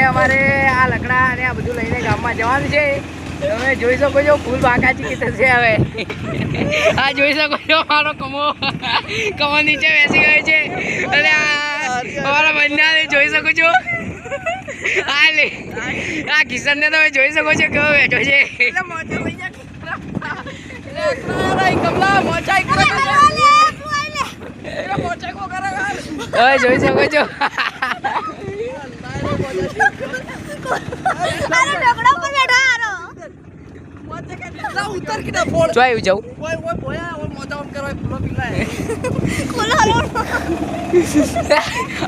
અમારે આ લકડા અને આ બધું લઈને ગામમાં જવાનું છે. તમે જોઈ શકો છો ફૂલ બાકાજી થશે હવે. આ જોઈ શકો છો મારો કમો નીચે બેસી ગયો છે અને અમારા બંને જોઈ શકો છો. આ લે આ કિશન ને તમે જોઈ શકો છો કેવો બેઠો છે. હવે જોઈ શકો છો.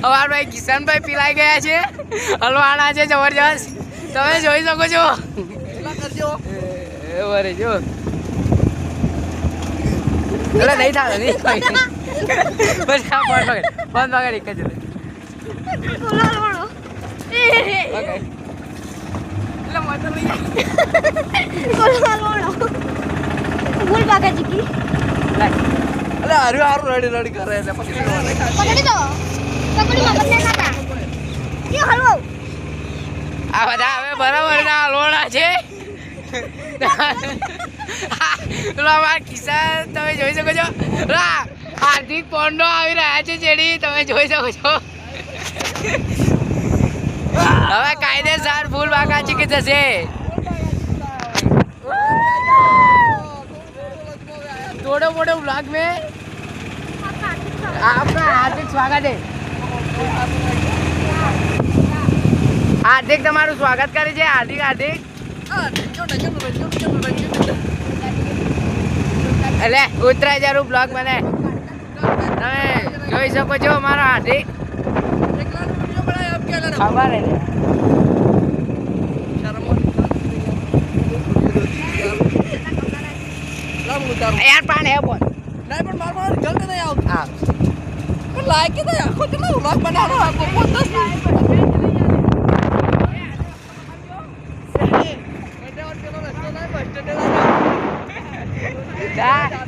અમારા કિશનભાઈ પીલાઈ ગયા છે, હલવાના છે જબરજસ્ત. તમે જોઈ શકો છો. જો નહીં થાય નહીં બસ બંધ વગર એક જ રડી કરે એટલે આ બધા હવે બરાબર ના લોડા છે. કિસ્સા તમે જોઈ શકો છો. હાર્દિક પોંડો આવી રહ્યા છે જેડી તમે જોઈ શકો છો. હવે કાયદેસર ફૂલ બાકા ચીકી થશે. थोड़े मोटे ब्लॉग में आपका हार्दिक स्वागत है. हार्दिक તમારું સ્વાગત કરે છે. હાર્દિક એટલે ઉતરાય જરૂર બ્લોગ બને. તમે જોઈ શકો છો અમારો હાર્દિક ખબર હે यार पान है बोल नहीं पर मार जल्दी नहीं आओ. हां पर लाइक के तो आखो कितना व्लॉग बना रहा है आपको 10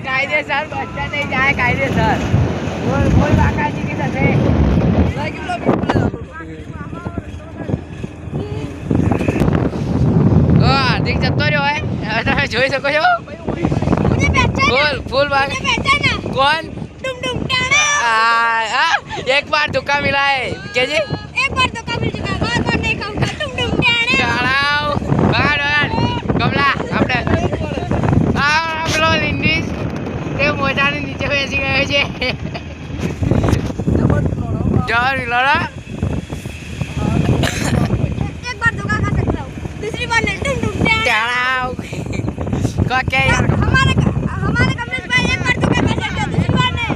કાયદેસર બચ્ચા નહીં જાય કાયદેસર બોલ બાકાજી કી થશે. લાઈક બ્લોગ દેખ જતો રહ્યો હે. તમે જોઈ શકો છો फूल बाग कौन एक बार धोखा मिला है क्या जी. एक बार धोखा मिल चुका है, बार नहीं कहूंगा. कमला આપણે પેલો ઇંગ્લિશ તે મોજાની નીચે બેસી ગયો છે. જર લડા एक बार धोखा खा सकता हूं, दूसरी बार नहीं. क्या हमारे कमलेश भाई एक बार धोखा खा सकते हो, दूसरी बार नहीं.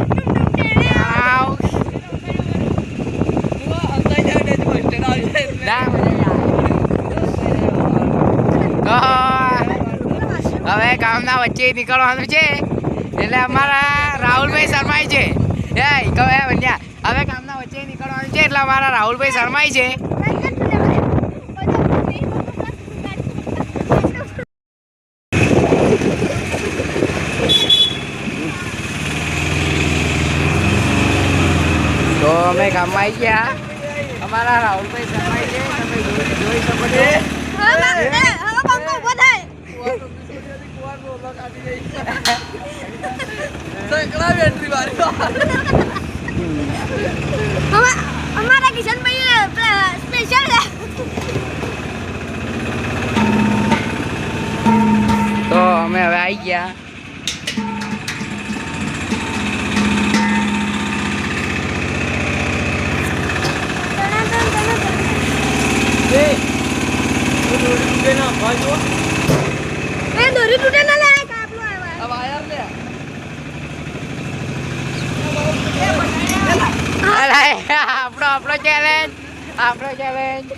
હવે ગામના વચ્ચે નીકળવાનું છે એટલે અમારા રાહુલભાઈ શર્માય છે. હવે ગામના વચ્ચે નીકળવાનું છે એટલે અમારા રાહુલભાઈ શર્માય છે. તો અમે ગામમાં આવી ગયા. અમારા રાહુલભાઈ શર્માય છે. તમે જોઈ શકો છો. हमारा किशन भाई स्पेशल है. तो અમે હવે આવી ગયા. दोरी टूटे ना ले कापलो आया अब वायर ले अरे આપણો ચેલેન્જ